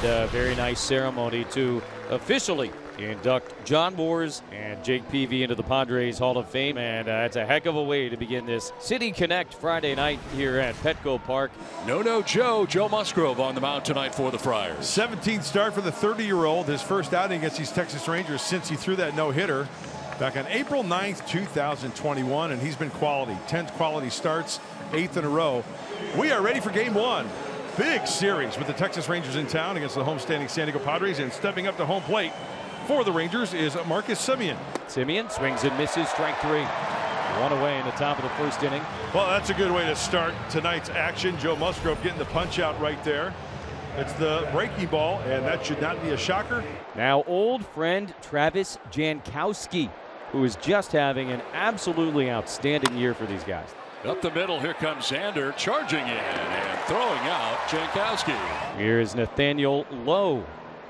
very nice ceremony to officially induct John Moores and Jake Peavy into the Padres Hall of Fame, and it's a heck of a way to begin this City Connect Friday night here at Petco Park. No Joe Musgrove on the mound tonight for the Friars. 17th start for the 30-year-old, his first outing against these Texas Rangers since he threw that no-hitter back on April 9th, 2021, and he's been quality. 10 quality starts, 8th in a row. We are ready for game one. Big series with the Texas Rangers in town against the homestanding San Diego Padres, and stepping up to home plate for the Rangers is Marcus Semien. Semien swings and misses, strike three. One away in the top of the first inning. Well, that's a good way to start tonight's action. Joe Musgrove getting the punch out right there. It's the breaking ball, and that should not be a shocker. Now old friend Travis Jankowski, who is just having an absolutely outstanding year for these guys. Up the middle, here comes Xander charging in and throwing out Jankowski. Here is Nathaniel Lowe,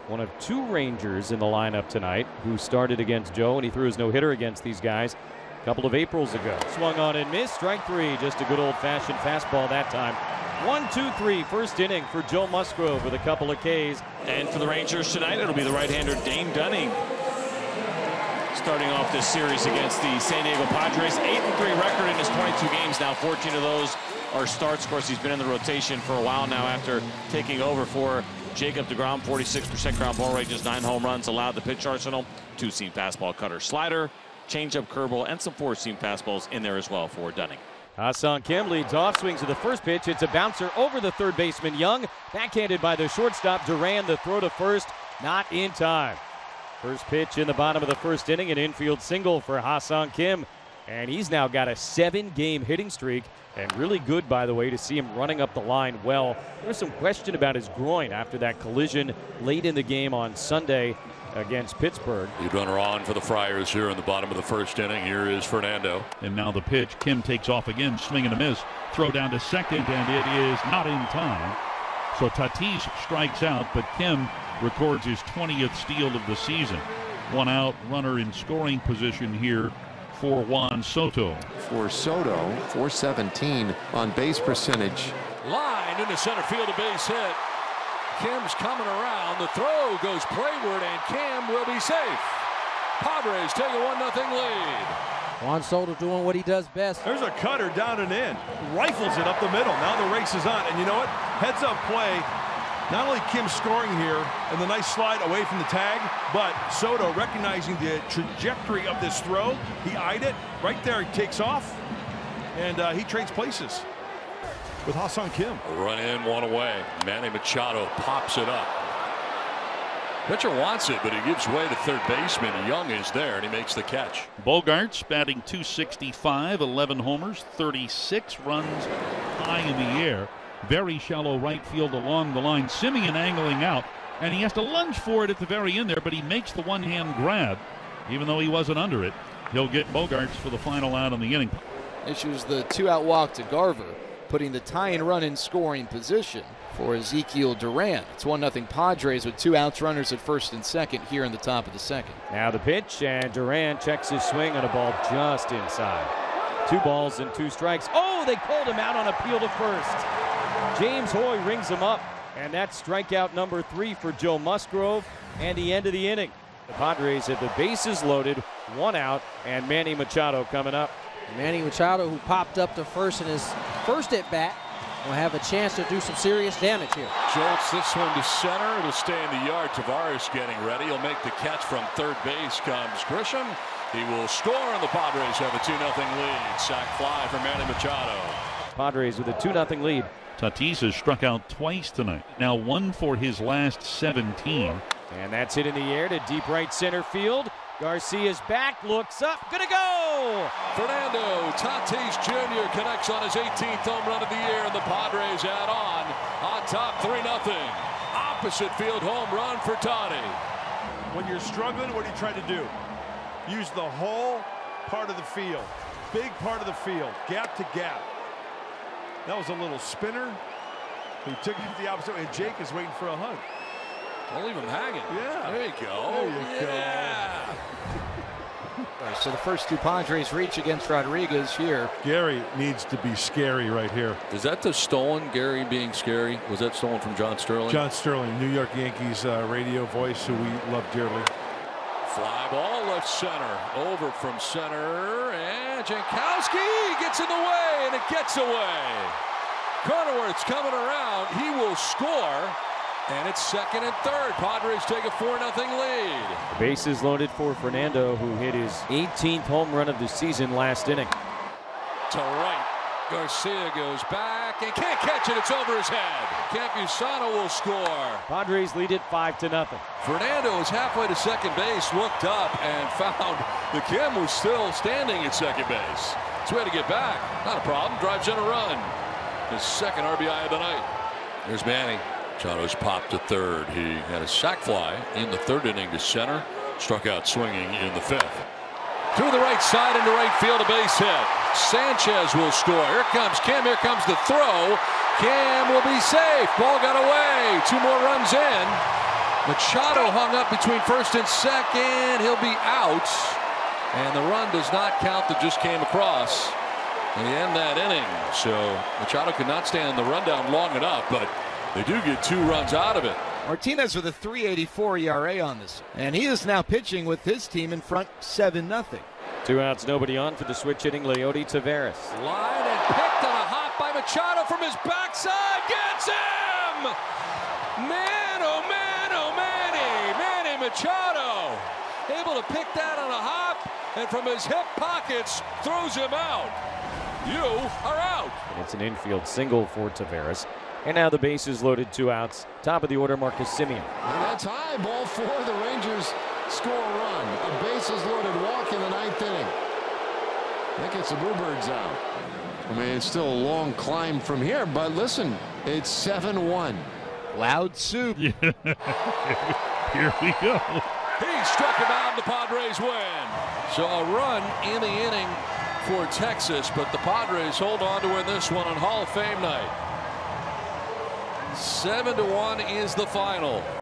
one of two Rangers in the lineup tonight, who started against Joe, and he threw his no-hitter against these guys a couple of Aprils ago. Swung on and missed, strike three. Just a good old-fashioned fastball that time. 1-2-3, first inning for Joe Musgrove with a couple of Ks. And for the Rangers tonight, it'll be the right-hander Dane Dunning starting off this series against the San Diego Padres. 8-3 record in his 22 games now. 14 of those are starts. Of course, he's been in the rotation for a while now after taking over for Jacob deGrom. 46% ground ball rate, just 9 home runs allowed. The pitch arsenal: 2-seam fastball, cutter, slider, changeup, curveball, and some 4-seam fastballs in there as well for Dunning. Ha-Seong Kim leads off, swings to the first pitch. It's a bouncer over the third baseman Young. Backhanded by the shortstop Duran. The throw to first, not in time. First pitch in the bottom of the first inning, an infield single for Ha-Seong Kim. And he's now got a 7-game hitting streak. And really good, by the way, to see him running up the line well. There was some question about his groin after that collision late in the game on Sunday against Pittsburgh. Lead runner on for the Friars here in the bottom of the first inning. Here is Fernando. And now the pitch. Kim takes off again, swing and a miss. Throw down to second, and it is not in time. So Tatis strikes out, but Kim records his 20th steal of the season. One out, runner in scoring position here for Juan Soto. For Soto, .417 on base percentage. Line into center field, a base hit. Kim's coming around. The throw goes playward, and Kim will be safe. Padres take a 1-0 lead. Juan Soto doing what he does best. There's a cutter down and in. Rifles it up the middle. Now the race is on. And you know what? Heads up play. Not only Kim scoring here and the nice slide away from the tag, but Soto recognizing the trajectory of this throw. He eyed it. Right there, he takes off. And he trades places with Ha-Seong Kim. A run in, one away. Manny Machado pops it up. Pitcher wants it, but he gives way to third baseman. Young is there, and he makes the catch. Bogaerts batting .265, 11 homers, 36 runs high in the air. Very shallow right field along the line. Semien angling out, and he has to lunge for it at the very end there, but he makes the one-hand grab. Even though he wasn't under it, he'll get Bogaerts for the final out in the inning. Issues the 2-out walk to Garver, putting the tying run in scoring position for Ezekiel Duran. It's 1-0 Padres with 2 outs, runners at first and second here in the top of the second. Now the pitch, and Duran checks his swing on a ball just inside. 2 balls and 2 strikes. Oh, they called him out on appeal to first. James Hoy rings him up, and that's strikeout number 3 for Joe Musgrove, and the end of the inning. The Padres have the bases loaded, 1 out, and Manny Machado coming up. Manny Machado, who popped up to first in his first at-bat, will have a chance to do some serious damage here. Jolts this one to center. It'll stay in the yard. Tavares getting ready. He'll make the catch from third base. Comes Grisham. He will score, and the Padres have a 2-0 lead. Sac fly for Manny Machado. Padres with a 2-0 lead. Tatis has struck out twice tonight. Now 1 for his last 17. And that's hit in the air to deep right center field. Garcia's back, looks up, gonna go! Fernando Tatis Jr. connects on his 18th home run of the year, and the Padres add on top 3-0. Opposite field home run for Toddy. When you're struggling, what are you trying to do? Use the whole part of the field. Big part of the field, gap to gap. That was a little spinner. He took it the opposite way, and Jake is waiting for a hug. Don't leave him hanging. Yeah. There you go. There you go. So the first two Padres reach against Rodriguez here. Gary needs to be scary right here. Is that the stolen Gary being scary? Was that stolen from John Sterling? John Sterling, New York Yankees radio voice, who we love dearly. Fly ball left center. Over from center. And Jankowski gets in the way, and it gets away. Cronenworth's coming around. He will score. And it's second and third. Padres take a 4-0 lead. The bases loaded for Fernando, who hit his 18th home run of the season last inning. To right. Garcia goes back and can't catch it. It's over his head. Campusano will score. Padres lead it 5-0. Fernando is halfway to second base, looked up and found the Kim was still standing at second base. It's a way to get back. Not a problem. Drives in a run. His second RBI of the night. There's Manny. Machado's popped to third. He had a sac fly in the third inning to center. Struck out swinging in the fifth. To the right side into right field, a base hit. Sanchez will score. Here comes Kim. Here comes the throw. Kim will be safe. Ball got away. 2 more runs in. Machado hung up between first and second. He'll be out. And the run does not count that just came across in the end of that inning. So Machado could not stand the rundown long enough, but they do get 2 runs out of it. Martinez with a 3.84 ERA on this. And he is now pitching with his team in front 7-0. 2 outs, nobody on for the switch hitting Leody Taveras. Line and picked on a hop by Machado from his backside. Gets him! Man, oh man, oh Manny. Manny Machado able to pick that on a hop and from his hip pockets throws him out. You are out. And it's an infield single for Taveras. And now the bases loaded, 2 outs. Top of the order, Marcus Semien. And that's high, ball 4. The Rangers score a run. A bases loaded walk in the 9th inning. That gets the Bluebirds out. I mean, it's still a long climb from here, but listen, it's 7-1. Loud soup. Here we go. He struck him out and the Padres win. So a run in the inning for Texas, but the Padres hold on to win this one on Hall of Fame night. 7-1 is the final.